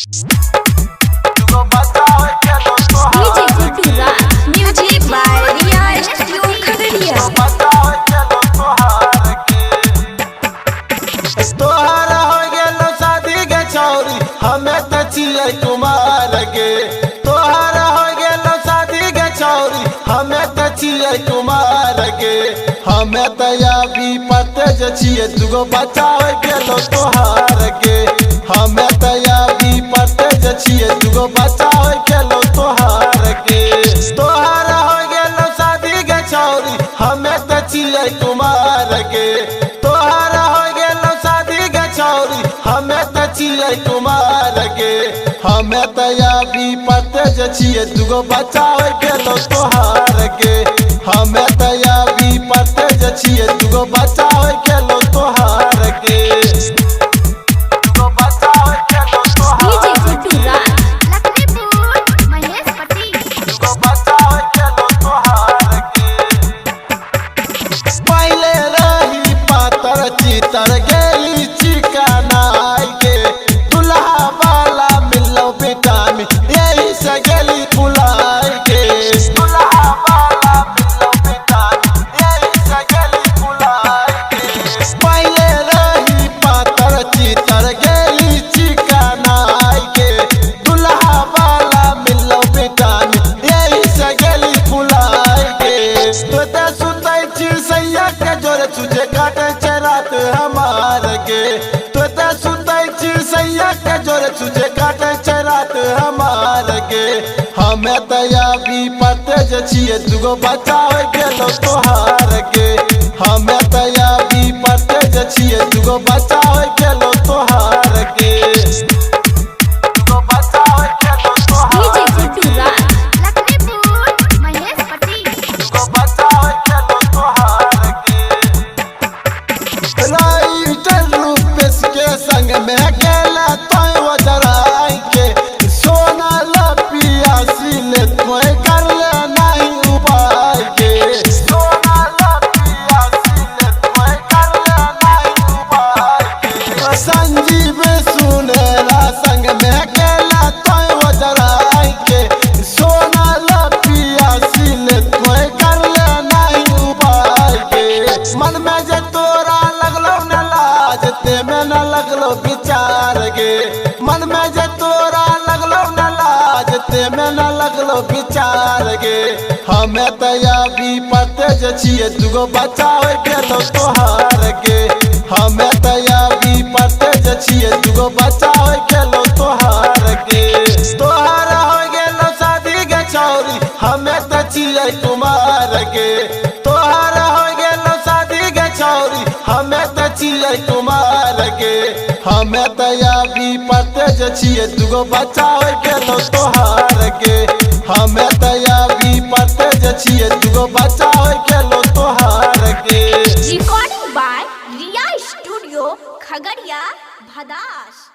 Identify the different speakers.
Speaker 1: Music by Riya Studio Khagadiya।
Speaker 2: तोहरा हो गेलो शादी के छौरी हमें त छियै कुमार के। तोहरा हो गेलो शादी के छौरी हमें त छियै कुमार के। हमें त अभी पते जे छियै दुगो बच्चा हो गेलो तोहार के। हमें त अभी पते जे छियै दुगो बच्चा हो गेलो तोहार के। तोहरा हो गेलो शादी के छौरी हमें त छियै कुमार के। तोहरा हो गेलो शादी के छौरी हमें त छियै कुमार के। हमें त अभी पते जे छियै दुगो बच्चा हो गेलो तोहार के। हमें त अभी पते जे छियै दुगो बच्चा हो गेलो तोहार के। दुगो बच्चा हो गेलो तोहार के।
Speaker 1: लखनपुर महेश पति।
Speaker 2: दुगो बच्चा हो गेलो तोहार के। पहले रही पातर चितर गेली चिकनाई के। दुल्हा वाला मिलो विटामिन यही से गेली फुलाई के। दुल्हा वाला मिलो विटामिन यही से गेली फुलाई के। पहले रही पातर चितर गेली चिकनाई के। दुल्हा वाला मिलो विटामिन यही से गेली फुलाई के। तोते सुतै चिड़सैया के जोरे तुझे काटे छै रात हमार के। तोते सुतै चिड़सैया के जोरे तुझे काटे छै रात हमार के। हमें त अभी पते जे छियै दुगो बच्चा हो गेलो तोहार के। हमें त अभी पते जे छियै दुगो बच्चा हो गेलो तोहार के। दुगो बच्चा हो गेलो तोहार के।
Speaker 1: लखनपुर महेश पति।
Speaker 2: दुगो बच्चा हो गेलो तोहार के। राइटर रूपेश के संग में गेला तोय वजराई के। सोना लपिया सिले तोय कर ले नहीं उपाय के। सोना लपिया सिले तोय कर ले नहीं उपाय के। संजीव सुनेला संग में गेला तोय वजराई के। सोना लपिया सिले तोय कर ले नहीं उपाय के। मन में जे तोरा लगलो न लाज ते में न लगलो विचार गे। मन में जे तोरा लगलो न लाज ते में न लगलो विचार गे। हमें त अभी पते जे छियै दुगो बच्चा हो गेलो तोहार के। हमें त अभी पते जे छियै दुगो बच्चा हो गेलो तोहार के। तोहरा हो गेलो शादी के छौरी हमें त छियै कुमार के। तोहरा हो गेलो शादी के छौरी हमें त छियै कुमार के। हमें त अभी पते जे छियै दुगो बच्चा हो गेलो तोहार के। हमें त अभी पते जे छियै दुगो बच्चा हो गेलो तोहार के।
Speaker 1: Recording by Riya Studio Khagadiya, Bhadash।